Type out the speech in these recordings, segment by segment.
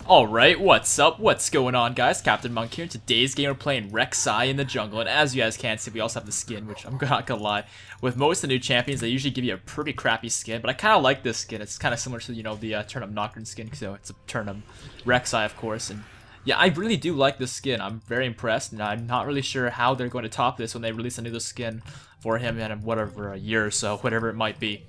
Alright, what's up? What's going on, guys? CaptainMonk here. In today's game, we're playing Rek'Sai in the jungle, and as you guys can see, we also have the skin, which I'm not gonna lie. With most of the new champions, they usually give you a pretty crappy skin, but I kind of like this skin. It's kind of similar to, you know, the Eternum Nocturne skin, so it's Eternum Rek'Sai, of course, and yeah, I really do like this skin. I'm very impressed, and I'm not really sure how they're going to top this when they release a new skin for him in whatever, a year or so, whatever it might be.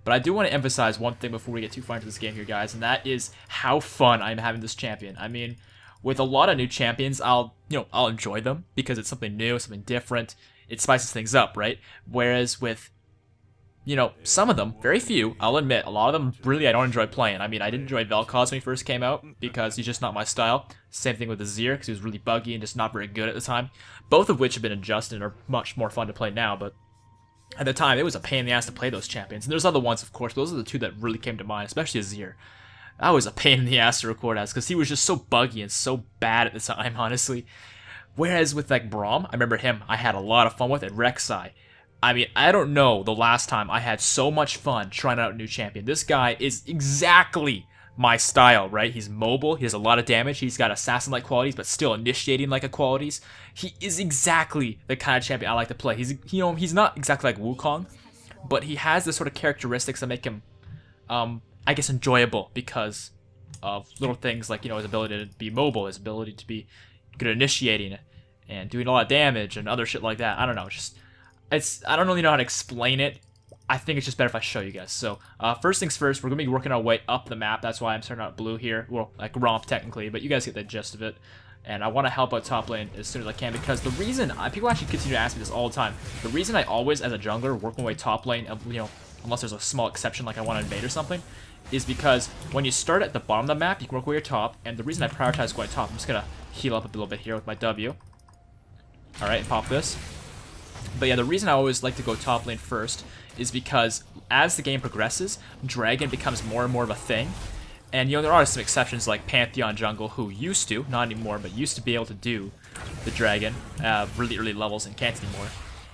But I do want to emphasize one thing before we get too far into this game here, guys, and that is how fun I'm having this champion. I mean, with a lot of new champions, I'll enjoy them because it's something new, something different. It spices things up, right? Whereas with, some of them, very few, I'll admit, a lot of them really I don't enjoy playing. I mean, I didn't enjoy Vel'Koz when he first came out because he's just not my style. Same thing with Azir because he was really buggy and just not very good at the time. Both of which have been adjusted and are much more fun to play now, but at the time, it was a pain in the ass to play those champions. And there's other ones, of course, but those are the two that really came to mind, especially Azir. That was a pain in the ass to record as, because he was just so buggy and so bad at the time, honestly. Whereas with, like, Braum, I remember him, I had a lot of fun with it. Rek'Sai. I mean, I don't know the last time I had so much fun trying out a new champion. This guy is exactly my style, right? He's mobile, he has a lot of damage, he's got assassin-like qualities, but still initiating-like qualities. He is exactly the kind of champion I like to play. He's not exactly like Wukong, but he has the sort of characteristics that make him, I guess, enjoyable because of little things like, his ability to be mobile, his ability to be good at initiating and doing a lot of damage and other shit like that. I don't know, I don't really know how to explain it. I think it's just better if I show you guys. So, first things first, we're going to be working our way up the map. That's why I'm starting out blue here. Well, like romp technically, but you guys get the gist of it. And I want to help out top lane as soon as I can because the reason, people actually continue to ask me this all the time, the reason I always, as a jungler, work my way top lane, unless there's a small exception like I want to invade or something, is because when you start at the bottom of the map, you can work your way top, and the reason I prioritize going top, I'm just going to heal up a little bit here with my W. Alright, and pop this. But yeah, the reason I always like to go top lane first is because as the game progresses, Dragon becomes more and more of a thing. And, there are some exceptions like Pantheon Jungle who used to, not anymore, but used to be able to do the Dragon really early levels and can't anymore.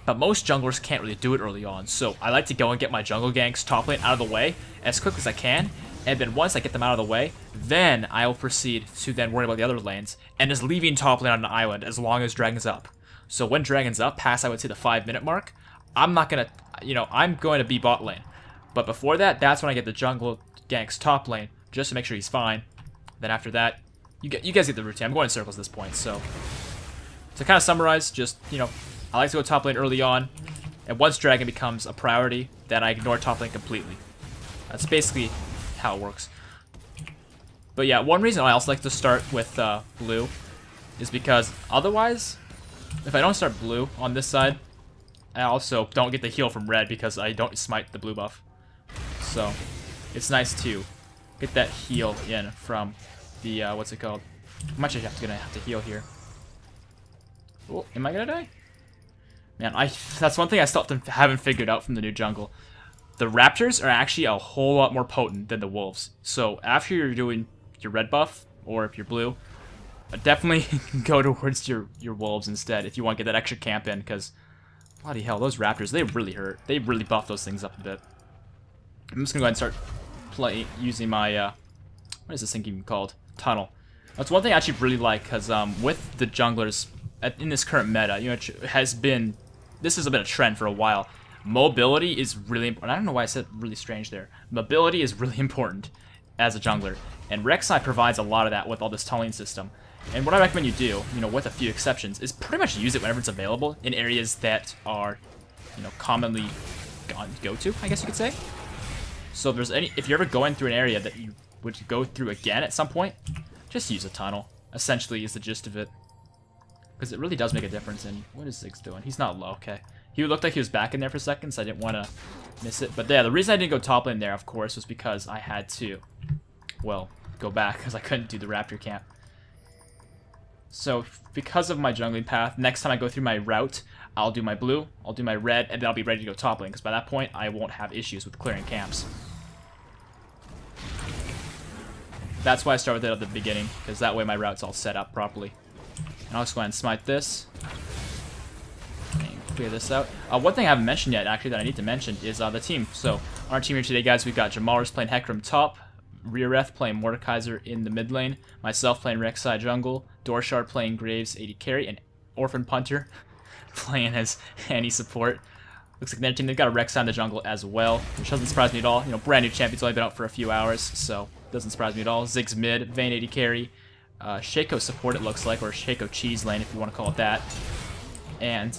But most junglers can't really do it early on, so I like to go and get my jungle ganks top lane out of the way as quick as I can. And then once I get them out of the way, then I will proceed to then worry about the other lanes and just leaving top lane on an island as long as Dragon's up. So when Dragon's up, past I would say the 5-minute mark, I'm not gonna, I'm going to be bot lane. But before that, that's when I get the jungle ganks top lane, just to make sure he's fine. Then after that, you guys get the routine. I'm going in circles at this point, so to kind of summarize, just, I like to go top lane early on, and once Dragon becomes a priority, then I ignore top lane completely. That's basically how it works. But yeah, one reason I also like to start with blue is because otherwise, if I don't start blue on this side, I also don't get the heal from red because I don't smite the blue buff. So, it's nice to get that heal in from the, what's it called? I'm actually gonna have to heal here. Oh, am I gonna die? Man, that's one thing I still haven't figured out from the new jungle. The raptors are actually a whole lot more potent than the wolves. So, after you're doing your red buff, or if you're blue, definitely go towards your wolves instead if you want to get that extra camp in, because bloody hell, those raptors, they really hurt. They really buff those things up a bit. I'm just gonna go ahead and start using my what is this thing even called? Tunnel. That's one thing I actually really like, because with the junglers in this current meta, it has been, this has been a trend for a while. Mobility is really important. I don't know why I said really strange there. Mobility is really important as a jungler, and Rek'Sai provides a lot of that with all this tunneling system. And what I recommend you do, with a few exceptions, is pretty much use it whenever it's available in areas that are, commonly go to, I guess you could say. So if you're ever going through an area that you would go through again at some point, just use a tunnel. Essentially, is the gist of it, because it really does make a difference. And what is Ziggs doing? He's not low. Okay, he looked like he was back in there for a second, so I didn't want to miss it. But yeah, the reason I didn't go top lane there, of course, was because I had to, well, go back because I couldn't do the raptor camp. So, because of my jungling path, next time I go through my route, I'll do my blue, I'll do my red, and then I'll be ready to go top lane, because by that point, I won't have issues with clearing camps. That's why I start with it at the beginning, because that way my route's all set up properly. And I'll just go ahead and smite this. And clear this out. One thing I haven't mentioned yet, actually, that I need to mention is the team. So, on our team here today, guys, we've got Jamar's playing Hecarim top. Reareth playing Mordekaiser in the mid lane, myself playing Rek'Sai jungle, Dorshard playing Graves AD carry, and Orphan Punter playing as any support. Looks like their team, they've got a Rek'Sai in the jungle as well, which doesn't surprise me at all. You know, brand new champion's only been out for a few hours, so doesn't surprise me at all. Ziggs mid, Vayne AD carry, Shaco support it looks like, or Shaco cheese lane if you want to call it that. And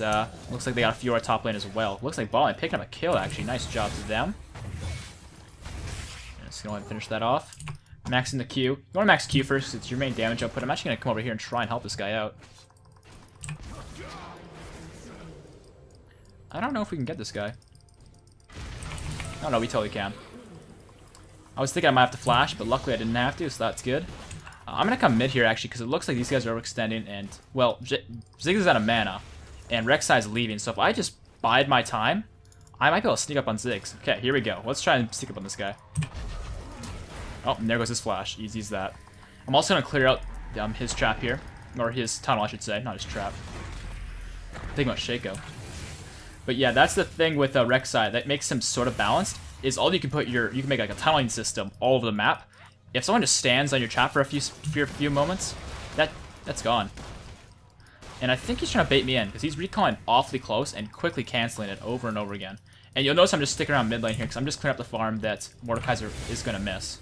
looks like they got a Fiora top lane as well. Looks like bot lane picking up a kill actually. Nice job to them. Just gonna go ahead and finish that off. Maxing the Q. You want to max Q first because it's your main damage output. I'm actually gonna come over here and try and help this guy out. I don't know if we can get this guy. Oh no, we totally can. I was thinking I might have to flash, but luckily I didn't have to, so that's good. I'm gonna come mid here actually because it looks like these guys are overextending, and well, Ziggs is out of mana, and Rek'Sai is leaving. So if I just bide my time, I might be able to sneak up on Ziggs. Okay, here we go. Let's try and sneak up on this guy. Oh, and there goes his flash. Easy as that. I'm also gonna clear out his trap here, or his tunnel, I should say, not his trap. Thinking about Shaco. But yeah, that's the thing with Rek'Sai that makes him sort of balanced. Is all you can put you can make like a tunneling system all over the map. If someone just stands on your trap for a few moments, that's gone. And I think he's trying to bait me in because he's recalling awfully close and quickly canceling it over and over again. And you'll notice I'm just sticking around mid lane here because I'm just clearing up the farm that Mordekaiser is gonna miss.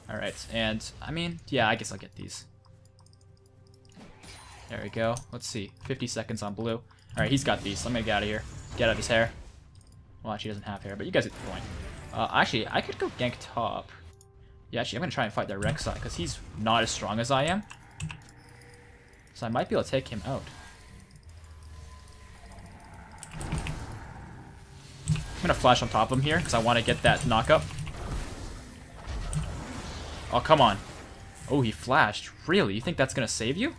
All right, and I mean, yeah, I guess I'll get these. There we go. Let's see, 50 seconds on blue. All right, he's got these. So I'm gonna get out of here. Get out of his hair. Well, actually, he doesn't have hair, but you guys get the point. Actually, I could go gank top. Yeah, actually, I'm going to try and fight that Rek'Sai, because he's not as strong as I am. So I might be able to take him out. I'm going to flash on top of him here, because I want to get that knock-up. Oh, come on. Oh, he flashed. Really? You think that's going to save you?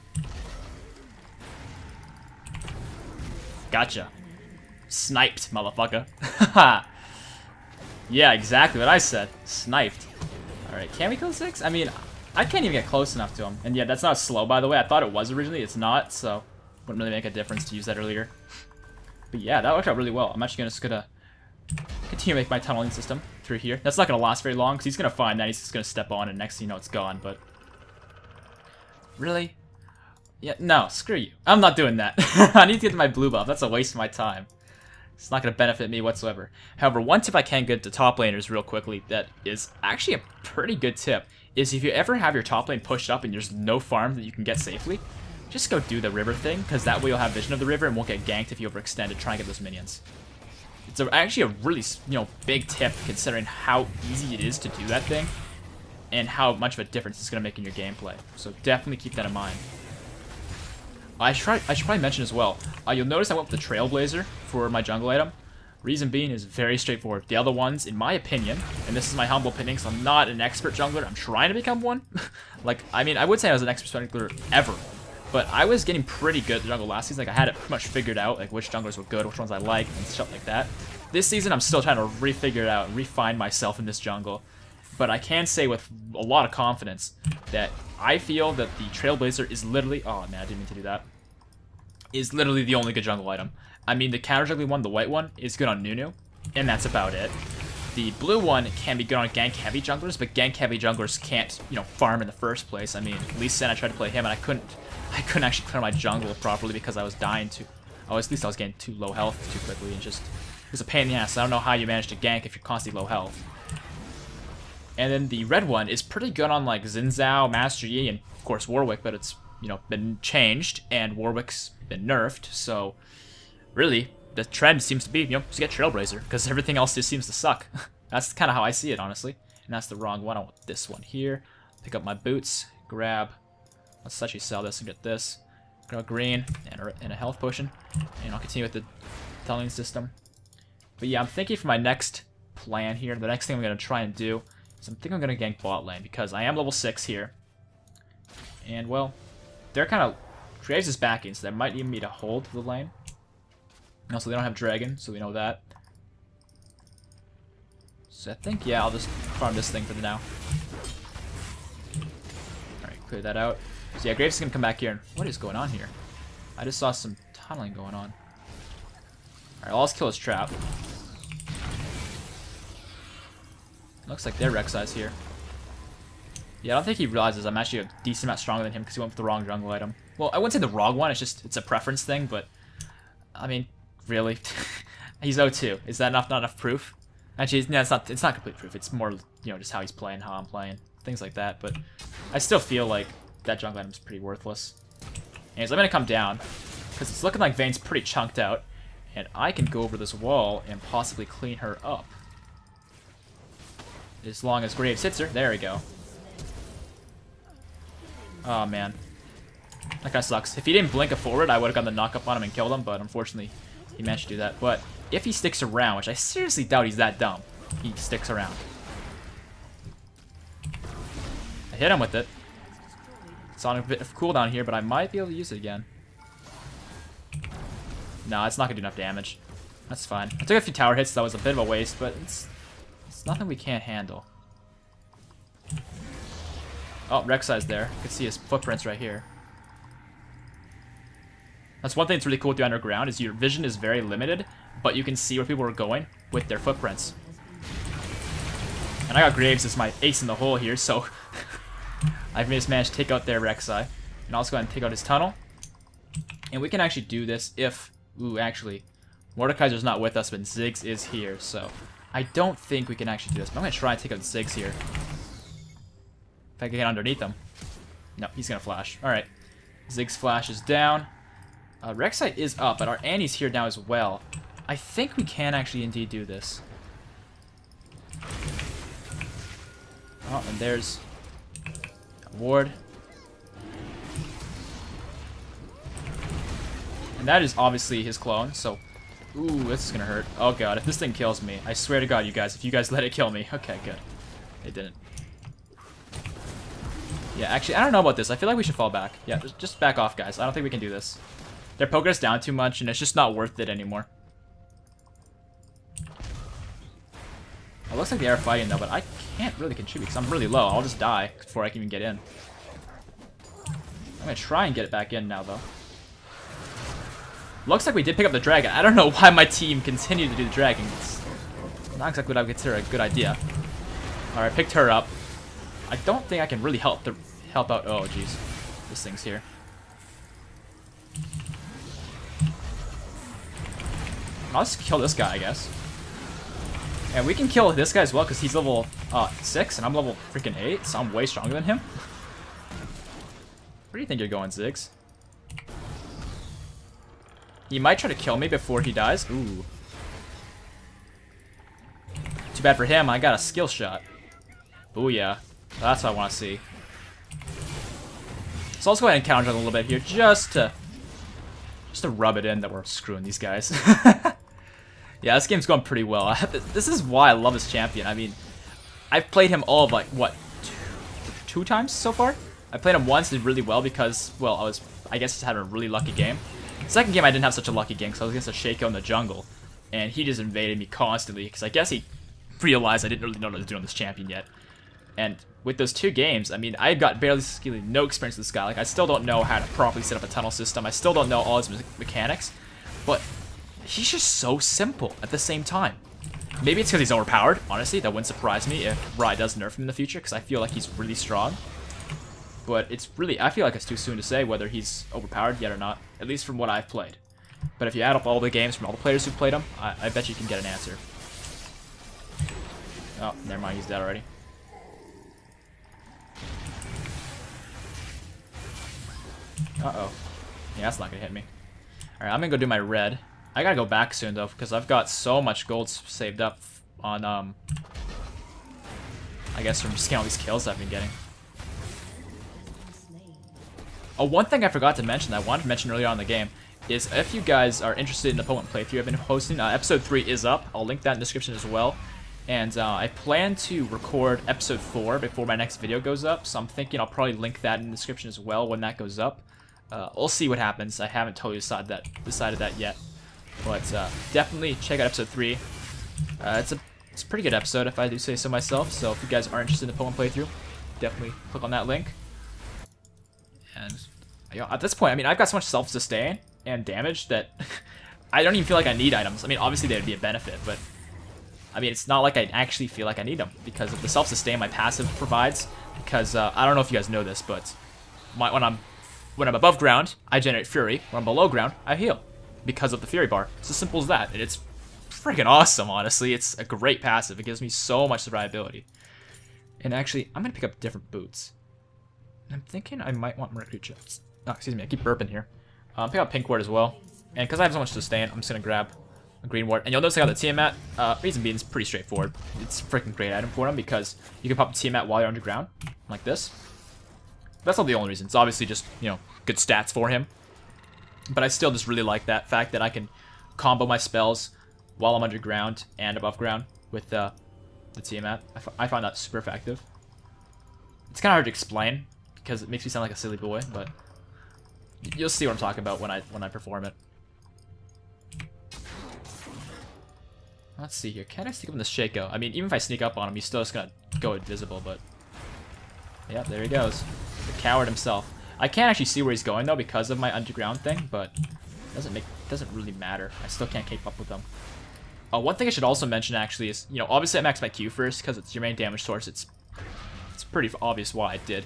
Gotcha. Sniped, motherfucker. Haha. Yeah, exactly what I said. Sniped. Alright, can we kill Ziggs? I mean, I can't even get close enough to him. And yeah, that's not slow, by the way. I thought it was originally. It's not, so wouldn't really make a difference to use that earlier. But yeah, that worked out really well. I'm actually just gonna continue to make my tunneling system through here. That's not gonna last very long, because he's gonna find that. He's just gonna step on, and next thing you know, it's gone, but... Really? Yeah, no, screw you. I'm not doing that. I need to get to my blue buff. That's a waste of my time. It's not going to benefit me whatsoever. However, one tip I can get to top laners real quickly that is actually a pretty good tip is if you ever have your top lane pushed up and there's no farm that you can get safely, just go do the river thing, because that way you'll have vision of the river and won't get ganked if you overextend to try and get those minions. It's actually a really, big tip considering how easy it is to do that thing and how much of a difference it's going to make in your gameplay. So definitely keep that in mind. I should probably mention as well, you'll notice I went with the Trailblazer for my jungle item. Reason being is very straightforward. The other ones, in my opinion, and this is my humble opinion because I'm not an expert jungler, I'm trying to become one. I mean, I would say I was an expert jungler ever, but I was getting pretty good at the jungle last season. Like, I had it pretty much figured out, like which junglers were good, which ones I like, and stuff like that. This season, I'm still trying to refigure it out and refine myself in this jungle. But I can say with a lot of confidence that I feel that the Trailblazer is literally... Oh, man, I didn't mean to do that. Is literally the only good jungle item. I mean, the counter juggling one, the white one, is good on Nunu, and that's about it. The blue one can be good on gank-heavy junglers, but gank-heavy junglers can't, farm in the first place. I mean, Lee Sin, I tried to play him, and I couldn't actually clear my jungle properly because I was dying to... Oh, at least I was getting too low health too quickly, and just... It was a pain in the ass. I don't know how you manage to gank if you're constantly low health. And then the red one is pretty good on like Xin Zhao, Master Yi, and of course Warwick, but it's, been changed and Warwick's been nerfed, so really the trend seems to be, just get Trailblazer, because everything else just seems to suck. That's kind of how I see it, honestly. And that's the wrong one. I want this one here. Pick up my boots, grab, let's actually sell this and get this. Grab green and a health potion, and I'll continue with the tunneling system. But yeah, I'm thinking for my next plan here, the next thing I'm going to try and do, I think I'm going to gank bot lane, because I am level 6 here. And, well, they're kind of... Graves is backing, so they might need me to hold the lane. Also, they don't have Dragon, so we know that. So I think, yeah, I'll just farm this thing for now. Alright, clear that out. So yeah, Graves is going to come back here. And what is going on here? I just saw some tunneling going on. Alright, I'll just kill his trap. Looks like their Rek'Sai's here. Yeah, I don't think he realizes I'm actually a decent amount stronger than him because he went with the wrong jungle item. Well, I wouldn't say the wrong one, it's a preference thing, but... I mean, really? He's 0-2. Is that not enough proof? Actually, no, it's not complete proof. It's more, you know, just how he's playing, how I'm playing, things like that. But I still feel like that jungle item is pretty worthless. Anyways, I'm going to come down, because it's looking like Vayne's pretty chunked out, and I can go over this wall and possibly clean her up. As long as Graves hits her. There we go. Oh, man. That kind of sucks. If he didn't blink a forward, I would have gotten the knock-up on him and killed him, but unfortunately, he managed to do that. But if he sticks around, which I seriously doubt he's that dumb, he sticks around. I hit him with it. It's on a bit of cooldown here, but I might be able to use it again. No, it's not going to do enough damage. That's fine. I took a few tower hits, so that was a bit of a waste, but it's nothing we can't handle. Oh, Rek'Sai's there. You can see his footprints right here. That's one thing that's really cool with the underground, is your vision is very limited, but you can see where people are going with their footprints. And I got Graves as my ace in the hole here, so I've just managed to take out their Rek'Sai. And also go ahead and take out his tunnel. And we can actually do this if... Ooh, actually, Mordekaiser's not with us, but Ziggs is here, so I don't think we can actually do this. But I'm going to try and take out Ziggs here. If I can get underneath him. No, he's going to flash. Alright. Ziggs flash is down. Rek'Sai is up, but our Annie's here now as well. I think we can actually indeed do this. Oh, and there's a ward. And that is obviously his clone, so... Ooh, this is gonna hurt. Oh god, if this thing kills me, I swear to god, you guys, if you guys let it kill me. Okay, good. It didn't. Yeah, actually, I don't know about this. I feel like we should fall back. Yeah, just back off, guys. I don't think we can do this. They're poking us down too much, and it's just not worth it anymore. It looks like they are fighting, though, but I can't really contribute because I'm really low. I'll just die before I can even get in. I'm going to try and get it back in now, though. Looks like we did pick up the dragon. I don't know why my team continued to do the dragon. It's not exactly what I would consider a good idea. Alright, picked her up. I don't think I can really help out. Oh, jeez. This thing's here. I'll just kill this guy, I guess. And we can kill this guy as well, because he's level 6, and I'm level freaking 8, so I'm way stronger than him. Where do you think you're going, Ziggs? He might try to kill me before he dies. Ooh. Too bad for him, I got a skill shot. Ooh, yeah. That's what I want to see. So let's go ahead and counter a little bit here, just to rub it in that we're screwing these guys. Yeah, this game's going pretty well. This is why I love this champion. I mean, I've played him all of, like, what, two times so far? I played him once, did really well because, well, I guess just had a really lucky game. Second game, I didn't have such a lucky game because I was against a Shaco in the jungle. And he just invaded me constantly because I guess he realized I didn't really know what to do on this champion yet. And with those 2 games, I mean, I got barely no experience with this guy. Like, I still don't know how to properly set up a tunnel system. I still don't know all his mechanics. But he's just so simple at the same time. Maybe it's because he's overpowered. Honestly, that wouldn't surprise me if Rai does nerf him in the future, because I feel like he's really strong. But it's really, I feel like it's too soon to say whether he's overpowered yet or not, at least from what I've played. But if you add up all the games from all the players who've played him, I bet you can get an answer. Oh, never mind, he's dead already. Uh-oh. Yeah, that's not gonna hit me. Alright, I'm gonna go do my red. I gotta go back soon, though, because I've got so much gold saved up on, I guess from just getting all these kills I've been getting. Oh, one thing I forgot to mention that I wanted to mention earlier on in the game is if you guys are interested in opponent playthrough, I've been hosting, episode 3 is up. I'll link that in the description as well. And I plan to record episode 4 before my next video goes up, so I'm thinking I'll probably link that in the description as well when that goes up. We'll see what happens. I haven't totally decided that yet. But definitely check out episode 3. It's a pretty good episode if I do say so myself, so if you guys are interested in the opponent playthrough, definitely click on that link. And you know, at this point, I mean, I've got so much self-sustain and damage that I don't even feel like I need items. I mean, obviously they'd be a benefit, but I mean, it's not like I actually feel like I need them because of the self-sustain my passive provides. Because I don't know if you guys know this, but when I'm above ground, I generate Fury. When I'm below ground, I heal because of the Fury bar. It's as simple as that, and it's freaking awesome. Honestly, it's a great passive. It gives me so much survivability. And actually, I'm gonna pick up different boots. I'm thinking I might want Mercury chips. Oh, excuse me, I keep burping here. Pick up Pink Ward as well. And because I have so much sustain, I'm just gonna grab a Green Ward. And you'll notice I got the Tiamat. Reason being, it's pretty straightforward. It's a freaking great item for them because you can pop the Tiamat while you're underground, like this. That's not the only reason. It's obviously just, you know, good stats for him. But I still just really like that fact that I can combo my spells while I'm underground and above ground with the Tiamat. I find that super effective. It's kind of hard to explain because it makes me sound like a silly boy, but you'll see what I'm talking about when I perform it. Let's see here. Can I sneak up on the Shaco? I mean, even if I sneak up on him, he's still just gonna go invisible, but yeah, there he goes. The coward himself. I can't actually see where he's going though because of my underground thing, but it doesn't really matter. I still can't keep up with them. One thing I should also mention actually is, you know, obviously I maxed my Q first because it's your main damage source. It's pretty obvious why I did.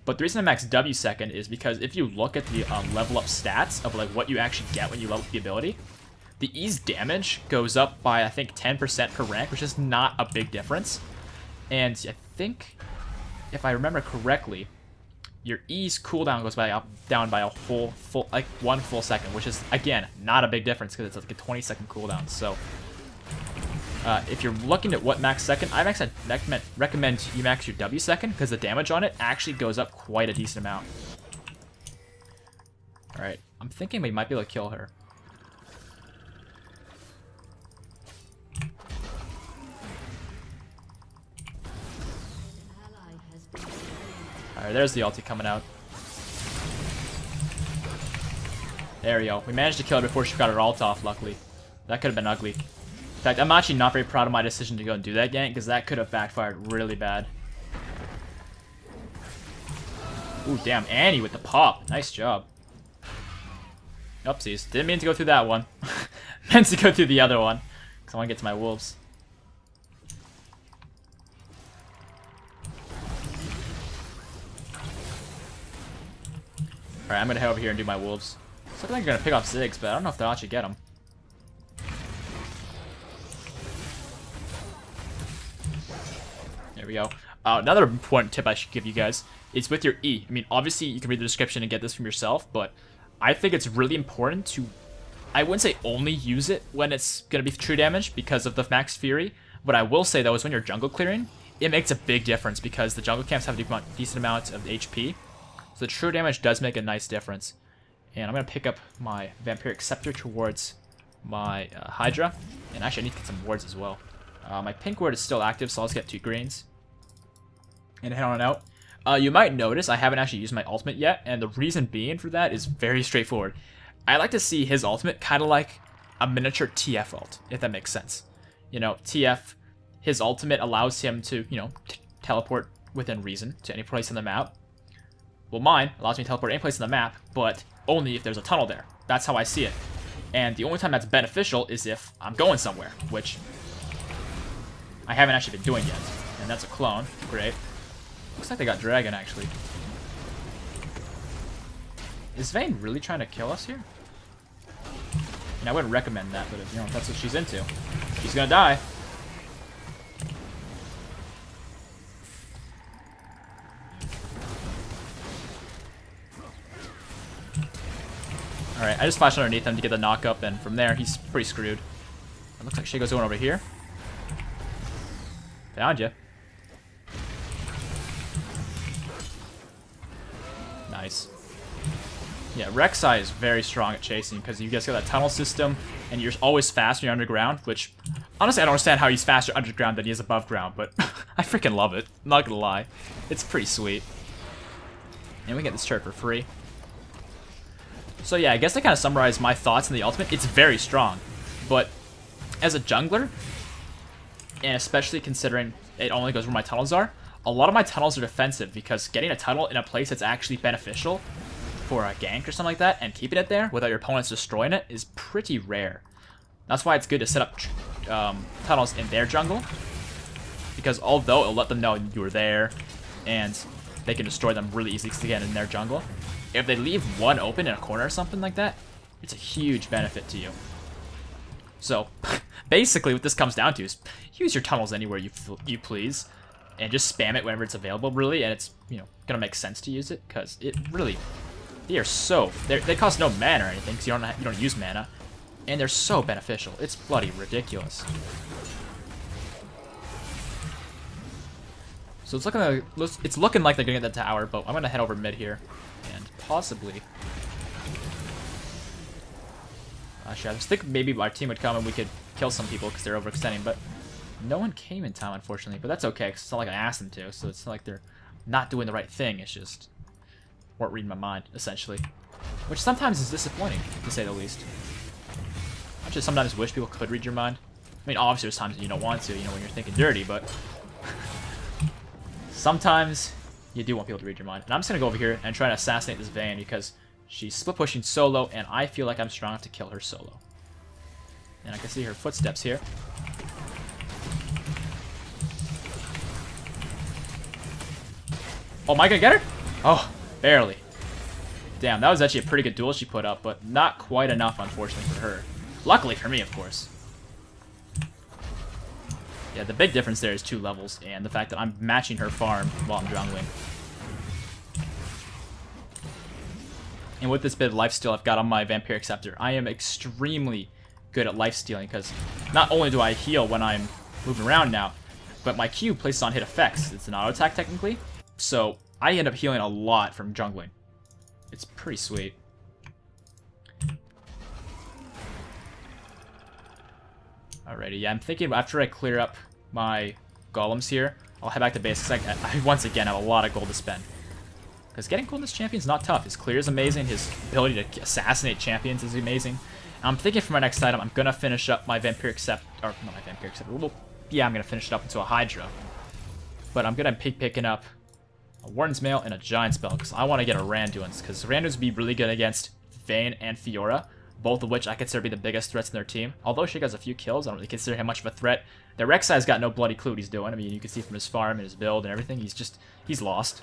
But the reason I maxed W second is because if you look at the level up stats of like what you actually get when you level up the ability, the E's damage goes up by I think 10% per rank, which is not a big difference. And I think, if I remember correctly, your E's cooldown goes down by a one full second, which is again not a big difference because it's like a 20-second cooldown. So if you're looking at what max second, I recommend you max your W second because the damage on it actually goes up quite a decent amount. All right, I'm thinking we might be able to kill her. Alright, there's the ulti coming out. There we go. We managed to kill her before she got her ult off, luckily. That could have been ugly. In fact, I'm actually not very proud of my decision to go and do that gank, because that could have backfired really bad. Ooh, damn, Annie with the pop. Nice job. Oopsies. Didn't mean to go through that one. Meant to go through the other one, because I want to get to my wolves. Alright, I'm gonna head over here and do my wolves. It's looking like you're gonna pick off Ziggs, but I don't know if they'll actually get him. There we go. Another important tip I should give you guys is with your E. I mean, obviously you can read the description and get this from yourself, but I think it's really important to, I wouldn't say only use it when it's gonna be true damage because of the max Fury. What I will say though is when you're jungle clearing, it makes a big difference because the jungle camps have a decent amount of HP. So the true damage does make a nice difference. And I'm going to pick up my Vampiric Scepter towards my Hydra. And actually I need to get some wards as well. My pink ward is still active, so I'll just get 2 greens. And head on out. You might notice I haven't actually used my ultimate yet. And the reason being for that is very straightforward. I like to see his ultimate kind of like a miniature TF ult, if that makes sense. You know, TF, his ultimate allows him to, you know, teleport within reason to any place on the map. Well, mine allows me to teleport any place on the map, but only if there's a tunnel there. That's how I see it. And the only time that's beneficial is if I'm going somewhere, which I haven't actually been doing yet. And that's a clone. Great. Looks like they got Dragon, actually. Is Vayne really trying to kill us here? I mean, I wouldn't recommend that, but if, you know, if that's what she's into, she's gonna die. Alright, I just flashed underneath him to get the knock up, and from there, he's pretty screwed. It looks like Shaco's going over here. Found you. Nice. Yeah, Rek'Sai is very strong at chasing, because you guys got that tunnel system, and you're always fast when you're underground, which, honestly, I don't understand how he's faster underground than he is above ground, but I freaking love it. I'm not gonna lie. It's pretty sweet. And we get this turret for free. So yeah, I guess I kind of summarized my thoughts on the ultimate. It's very strong, but as a jungler, and especially considering it only goes where my tunnels are, a lot of my tunnels are defensive because getting a tunnel in a place that's actually beneficial for a gank or something like that and keeping it there without your opponents destroying it is pretty rare. That's why it's good to set up tunnels in their jungle, because although it'll let them know you were there, and they can destroy them really easily again in their jungle, if they leave one open in a corner or something like that, it's a huge benefit to you. So, basically what this comes down to is use your tunnels anywhere you please, and just spam it whenever it's available, really, and it's, you know, gonna make sense to use it, because it really, they cost no mana or anything, because you don't use mana, and they're so beneficial. It's bloody ridiculous. So it's looking like they're gonna get the tower, but I'm gonna head over mid here, and possibly. Actually, I was thinking maybe our team would come and we could kill some people because they're overextending, but no one came in time, unfortunately. But that's okay, because it's not like I asked them to, so it's not like they're not doing the right thing. It's just weren't reading my mind, essentially, which sometimes is disappointing, to say the least. I just sometimes wish people could read your mind. I mean, obviously there's times you don't want to, you know, when you're thinking dirty, but sometimes you do want people to read your mind. And I'm just gonna go over here and try to assassinate this Vayne because she's split pushing solo, and I feel like I'm strong enough to kill her solo. And I can see her footsteps here. Oh, am I gonna get her? Oh, barely. Damn, that was actually a pretty good duel she put up, but not quite enough, unfortunately, for her. Luckily for me, of course. Yeah, the big difference there is 2 levels, and the fact that I'm matching her farm while I'm jungling. And with this bit of lifesteal I've got on my Vampiric Scepter, I am extremely good at lifestealing, because not only do I heal when I'm moving around now, but my Q places on hit effects. It's an auto attack technically, so I end up healing a lot from jungling. It's pretty sweet. Alrighty, yeah, I'm thinking after I clear up my golems here, I'll head back to base, because I once again have a lot of gold to spend. Because getting gold in this champion is not tough. His clear is amazing, his ability to assassinate champions is amazing. And I'm thinking for my next item, I'm going to finish up my Vampiric Scepter, or not my Vampiric Scepter, well, yeah, I'm going to finish it up into a Hydra. But I'm going to be picking up a Warden's Mail and a Giant Spell, because I want to get a Randuin's, because Randuin's would be really good against Vayne and Fiora, both of which I consider to be the biggest threats in their team. Although Sheik has a few kills, I don't really consider him much of a threat. The Rek'Sai's got no bloody clue what he's doing. I mean, you can see from his farm and his build and everything, he's lost,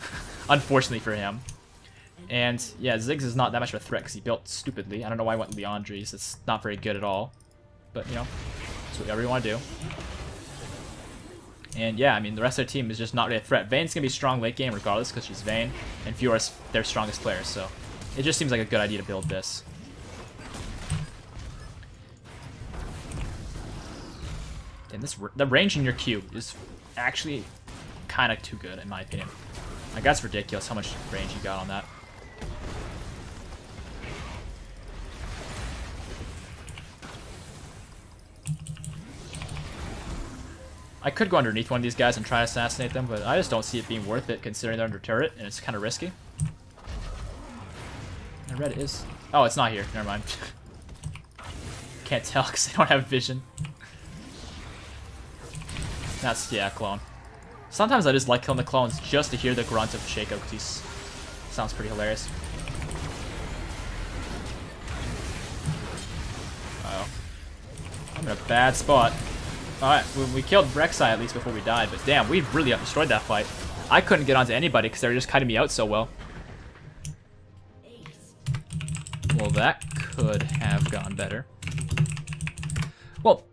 unfortunately for him. And yeah, Ziggs is not that much of a threat because he built stupidly. I don't know why I went Leandri's. It's not very good at all. But, you know, it's whatever you want to do. And yeah, I mean, the rest of their team is just not really a threat. Vayne's going to be strong late game regardless because she's Vayne. And Fiora's their strongest player, so it just seems like a good idea to build this. And the range in your Q is actually kind of too good, in my opinion. Like, that's ridiculous how much range you got on that. I could go underneath one of these guys and try to assassinate them, but I just don't see it being worth it considering they're under turret, and it's kind of risky. The red is... Oh, it's not here. Never mind. Can't tell because I don't have vision. That's, yeah, clone. Sometimes I just like killing the clones just to hear the grunt of Shaco because he sounds pretty hilarious. Uh-oh. I'm in a bad spot. Alright, we killed Rek'Sai at least before we died, but damn, we really destroyed that fight. I couldn't get onto anybody because they were just cutting me out so well. Well, that could have gone better. Well...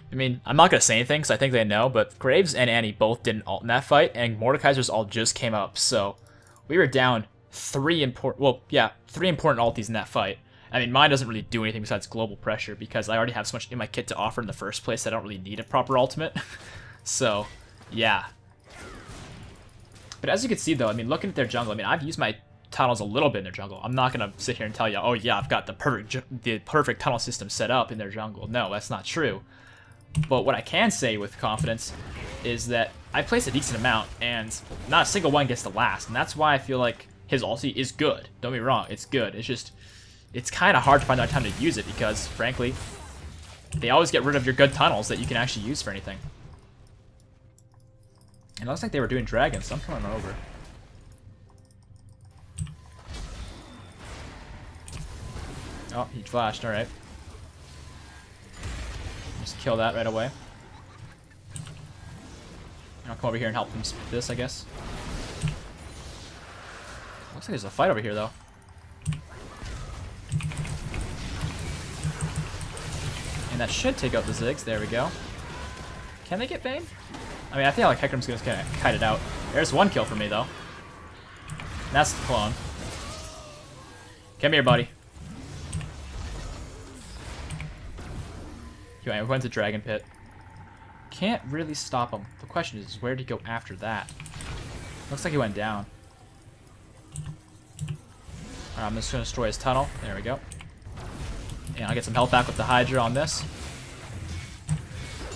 I mean, I'm not going to say anything because I think they know, but Graves and Annie both didn't ult in that fight, and Mordekaiser's ult just came up, so we were down three important ultis in that fight. I mean, mine doesn't really do anything besides global pressure because I already have so much in my kit to offer in the first place that I don't really need a proper ultimate. So, yeah. But as you can see, though, I mean, looking at their jungle, I mean, I've used my tunnels a little bit in their jungle. I'm not going to sit here and tell you, oh yeah, I've got the perfect tunnel system set up in their jungle. No, that's not true. But what I can say with confidence is that I place a decent amount, and not a single one gets to last, and that's why I feel like his ulti is good. Don't get me wrong, it's good. It's just, it's kind of hard to find the right time to use it because, frankly, they always get rid of your good tunnels that you can actually use for anything. And it looks like they were doing dragons, so I'm coming over. Oh, he flashed, alright. Just kill that right away. I'll come over here and help him with this, I guess. Looks like there's a fight over here, though. And that should take out the Ziggs. There we go. Can they get Bane? I mean, I feel like Hecarim's going to kind of kite it out. There's one kill for me, though. That's the clone. Come here, buddy. Okay, we went to Dragon Pit. Can't really stop him. The question is, where did he go after that? Looks like he went down. Alright, I'm just going to destroy his tunnel. There we go. And I'll get some health back with the Hydra on this.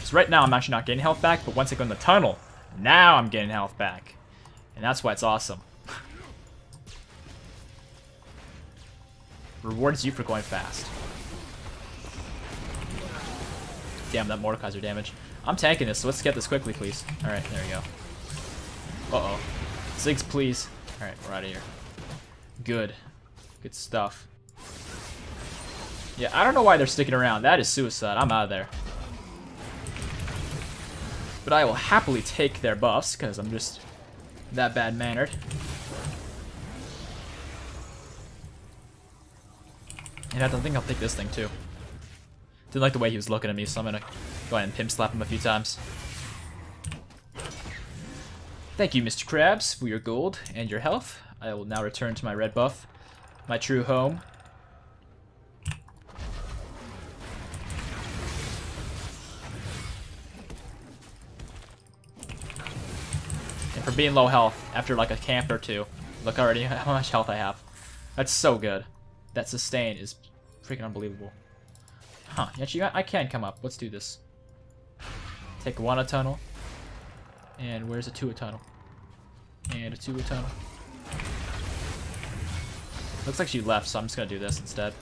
So right now, I'm actually not getting health back, but once I go in the tunnel, now I'm getting health back. And that's why it's awesome. Rewards you for going fast. Damn, that Mordekaiser damage. I'm tanking this, so let's get this quickly, please. Alright, there we go. Uh-oh. Ziggs, please. Alright, we're out of here. Good. Good stuff. Yeah, I don't know why they're sticking around. That is suicide. I'm out of there. But I will happily take their buffs, because I'm just that bad-mannered. And I don't think I'll take this thing, too. Didn't like the way he was looking at me, so I'm gonna go ahead and pimp slap him a few times. Thank you, Mr. Krabs, for your gold and your health. I will now return to my red buff, my true home. And for being low health, after like a camp or two, look already how much health I have. That's so good. That sustain is freaking unbelievable. Huh, actually, I can come up. Let's do this. Take one a tunnel. And where's a two a tunnel? And a two a tunnel. Looks like she left, so I'm just gonna do this instead.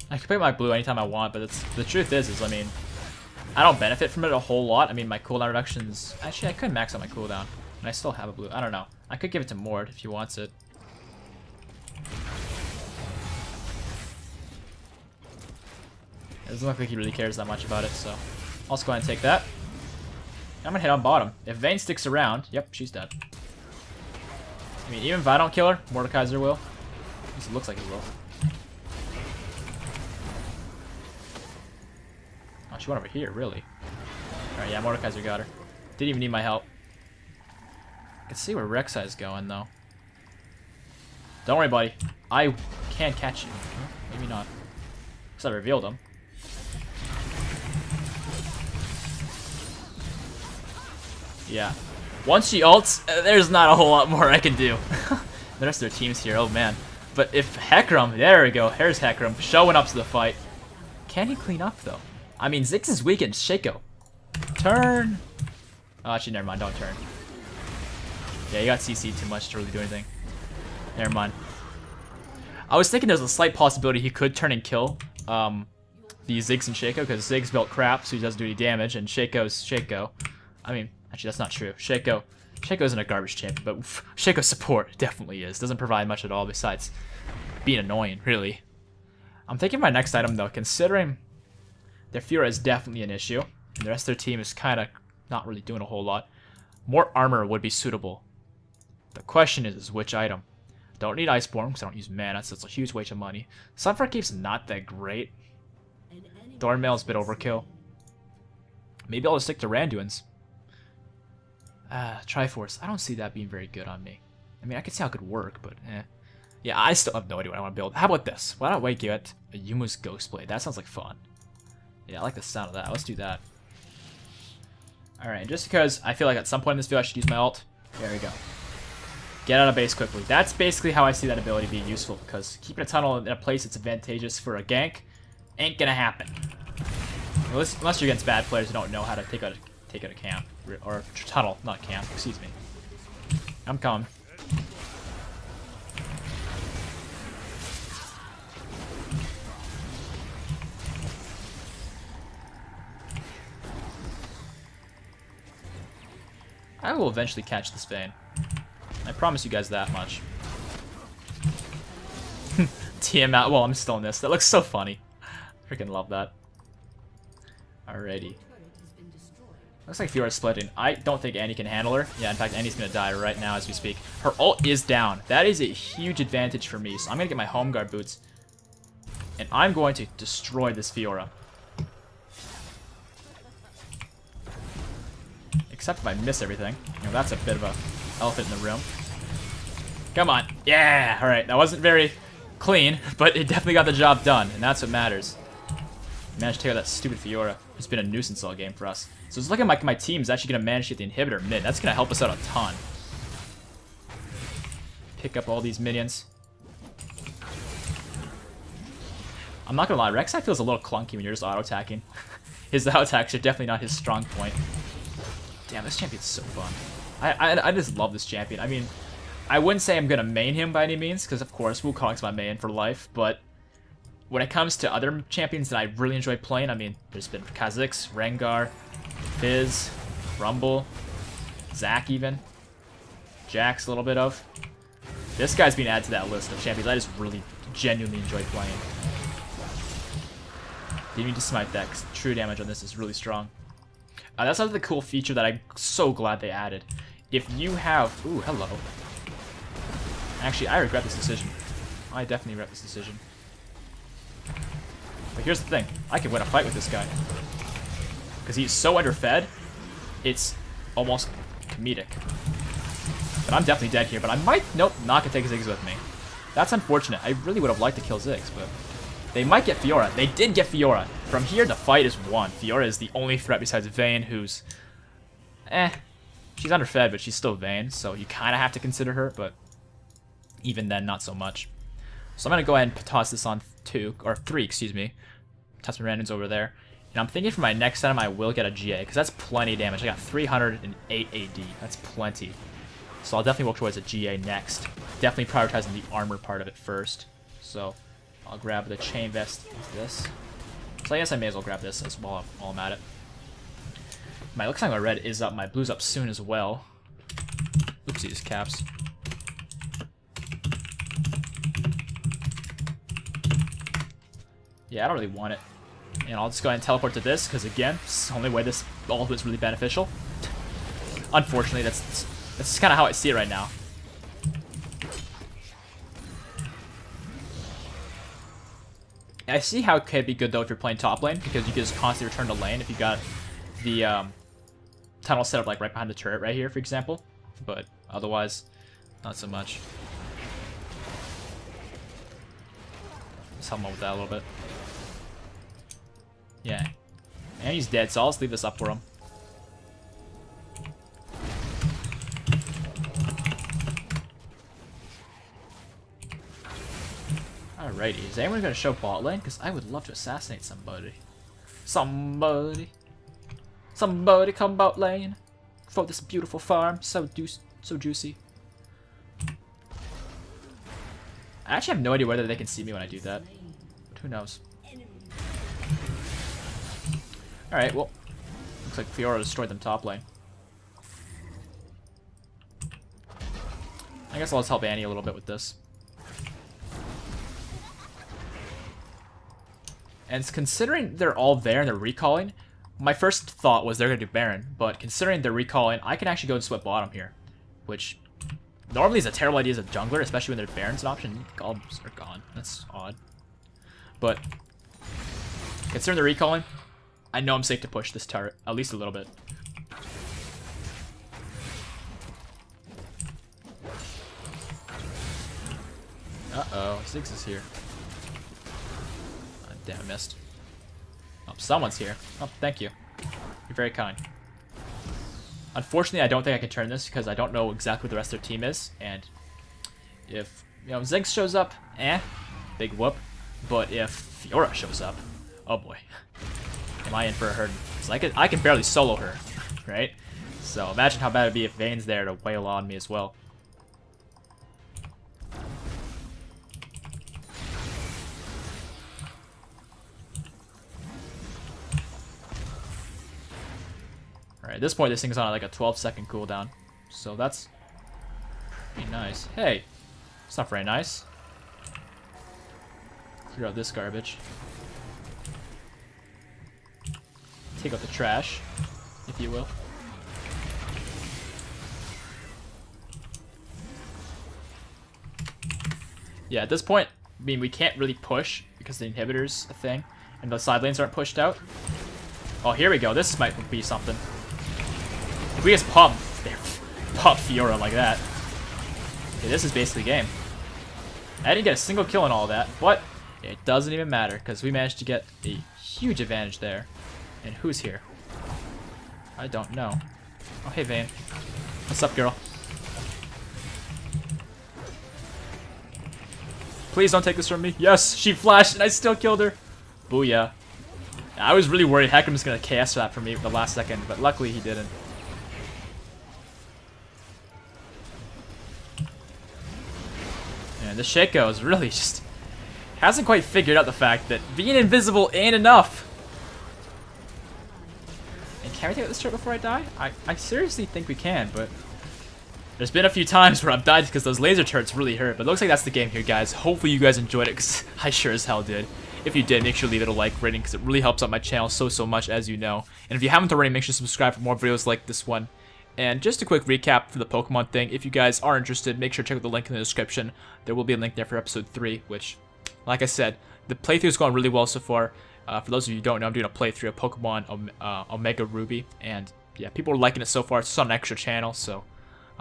I can play my blue anytime I want, but the truth is I mean, I don't benefit from it a whole lot. I mean, my cooldown reductions... Actually, I could max out my cooldown, and I still have a blue. I don't know. I could give it to Mord if he wants it. It doesn't look like he really cares that much about it, so... I'll just go ahead and take that. I'm gonna hit on bottom. If Vayne sticks around... Yep, she's dead. I mean, even if I don't kill her, Mordekaiser will. At least it looks like he will. Oh, she went over here, really? Alright, yeah, Mordekaiser got her. Didn't even need my help. I can see where Rek'Sai is going, though. Don't worry, buddy. I can catch you. Huh? Maybe not. Because I revealed him. Yeah. Once she ults, there's not a whole lot more I can do. The rest of their team's here, oh man. But if Hecarim, there we go, here's Hecarim, showing up to the fight. Can he clean up, though? I mean, Ziggs is weak and Shaco. Turn! Oh, actually, never mind, don't turn. Yeah, you got CC'd too much to really do anything. Never mind. I was thinking there's a slight possibility he could turn and kill the Ziggs and Shaco, because Ziggs built crap, so he doesn't do any damage, and Shaco's Shaco. I mean, actually, that's not true. Shaco isn't a garbage champion, but Shaco's support definitely is. Doesn't provide much at all besides being annoying, really. I'm thinking my next item, though, considering their Fiora is definitely an issue, and the rest of their team is kind of not really doing a whole lot. More armor would be suitable. The question is which item? Don't need Iceborne, because I don't use mana, so it's a huge waste of money. Sunfire Cape's not that great. Thornmail's a bit overkill. Maybe I'll just stick to Randuin's. Triforce. I don't see that being very good on me. I mean, I could see how it could work, but eh. Yeah, I still have no idea what I want to build. How about this? Why don't we get a Yumu's Ghostblade? That sounds like fun. Yeah, I like the sound of that. Let's do that. Alright, just because I feel like at some point in this video I should use my ult. There we go. Get out of base quickly. That's basically how I see that ability being useful, because keeping a tunnel in a place that's advantageous for a gank ain't gonna happen. Unless you're against bad players who don't know how to take out a camp. Or tunnel, not camp, excuse me. I'm coming. I will eventually catch this Vayne. I promise you guys that much. TM out. Well, I'm still in this. That looks so funny. Freaking love that. Alrighty. Looks like Fiora's splitting. I don't think Annie can handle her. Yeah, in fact, Annie's gonna die right now as we speak. Her ult is down. That is a huge advantage for me. So I'm gonna get my home guard boots. And I'm going to destroy this Fiora. Except if I miss everything. You know, that's a bit of a elephant in the room. Come on. Yeah! Alright, that wasn't very clean, but it definitely got the job done, and that's what matters. Managed to take out that stupid Fiora, who's been a nuisance all game for us. So it's looking like my team's actually going to manage to get the inhibitor mid. That's going to help us out a ton. Pick up all these minions. I'm not going to lie, Rek'Sai feels a little clunky when you're just auto-attacking. His auto-attacks are definitely not his strong point. Damn, this champion's so fun. I just love this champion. I mean, I wouldn't say I'm going to main him by any means, because of course Wukong's my main for life, but when it comes to other champions that I really enjoy playing, I mean, there's been Kha'Zix, Rengar, Fizz, Rumble, Zac even, Jax a little bit of. This guy's being added to that list of champions I just really genuinely enjoy playing. Didn't need to smite that, because true damage on this is really strong. That's another cool feature that I'm so glad they added. If you have... Ooh, hello. Actually, I regret this decision. I definitely regret this decision. But here's the thing. I can win a fight with this guy. Because he's so underfed, it's almost comedic. But I'm definitely dead here, but I might... Nope, not going to take Ziggs with me. That's unfortunate. I really would have liked to kill Ziggs, but... They might get Fiora. They did get Fiora. From here, the fight is won. Fiora is the only threat besides Vayne, who's... She's underfed, but she's still Vayne, so you kind of have to consider her, but... Even then, not so much. So I'm going to go ahead and toss this on 2, or 3, excuse me. Toss my randoms over there. And I'm thinking for my next item, I will get a GA, because that's plenty of damage. I got 308 AD. That's plenty. So I'll definitely work towards a GA next. Definitely prioritizing the armor part of it first. So I'll grab the chain vest with this. So I guess I may as well grab this as well while I'm at it. Looks like my red is up. My blue's up soon as well. Oopsies, caps. Yeah, I don't really want it. And I'll just go ahead and teleport to this, because again, it's the only way this ultimate is really beneficial. Unfortunately, that's kind of how I see it right now. I see how it could be good though if you're playing top lane, because you can just constantly return to lane if you got the tunnel set up like right behind the turret right here, for example. But otherwise, not so much. Just help him out with that a little bit. Yeah. And he's dead, so I'll just leave this up for him. Alrighty, is anyone going to show bot lane? Because I would love to assassinate somebody. Somebody come bot lane for this beautiful farm. So juicy. I actually have no idea whether they can see me when I do that. But who knows? Alright, well, looks like Fiora destroyed them top lane. I guess I'll just help Annie a little bit with this. And considering they're all there and they're recalling, my first thought was they're going to do Baron, but considering they're recalling, I can actually go and sweat bottom here, which normally is a terrible idea as a jungler, especially when there's Baron's an option. Gobs are gone. That's odd. But considering they're recalling, I know I'm safe to push this turret, at least a little bit. Uh-oh, Ziggs is here. Oh, damn, I missed. Oh, someone's here. Oh, thank you. You're very kind. Unfortunately, I don't think I can turn this because I don't know exactly what the rest of their team is. And if, Ziggs shows up, big whoop. But if Fiora shows up, oh boy. Am I in for a hurt? Because I can barely solo her, right? So imagine how bad it'd be if Vayne's there to wail on me as well. Alright, at this point, this thing's on like a 12-second cooldown. So that's pretty nice. Hey, it's not very nice. Clear out this garbage. Take out the trash, if you will. Yeah, at this point, I mean, we can't really push because the inhibitor's a thing, and the side lanes aren't pushed out. Oh, here we go. This might be something. If we just pump Fiora like that, okay, this is basically game. I didn't get a single kill in all of that, but it doesn't even matter because we managed to get a huge advantage there. And who's here? I don't know. Oh, hey, Vayne. What's up, girl? Please don't take this from me. Yes, she flashed and I still killed her. Booyah. I was really worried Hecarim was going to KS that for me at the last second, but luckily he didn't. And the Shaco is really just... hasn't quite figured out the fact that being invisible ain't enough. And can we take out this turret before I die? I seriously think we can, but... there's been a few times where I've died because those laser turrets really hurt, but it looks like that's the game here, guys. Hopefully you guys enjoyed it, because I sure as hell did. If you did, make sure to leave it a like rating, because it really helps out my channel so much, as you know. And if you haven't already, make sure to subscribe for more videos like this one. And just a quick recap for the Pokemon thing. If you guys are interested, make sure to check out the link in the description. There will be a link there for episode 3, which, like I said, the playthrough's going really well so far. For those of you who don't know, I'm doing a playthrough of Pokemon Omega Ruby, and yeah, people are liking it so far. It's just on an extra channel, so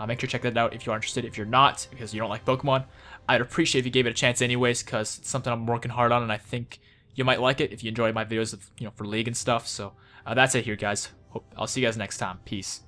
make sure to check that out if you are interested. If you're not, because you don't like Pokemon, I'd appreciate if you gave it a chance anyways, because it's something I'm working hard on, and I think you might like it if you enjoy my videos of, for League and stuff. So that's it here, guys. I'll see you guys next time. Peace.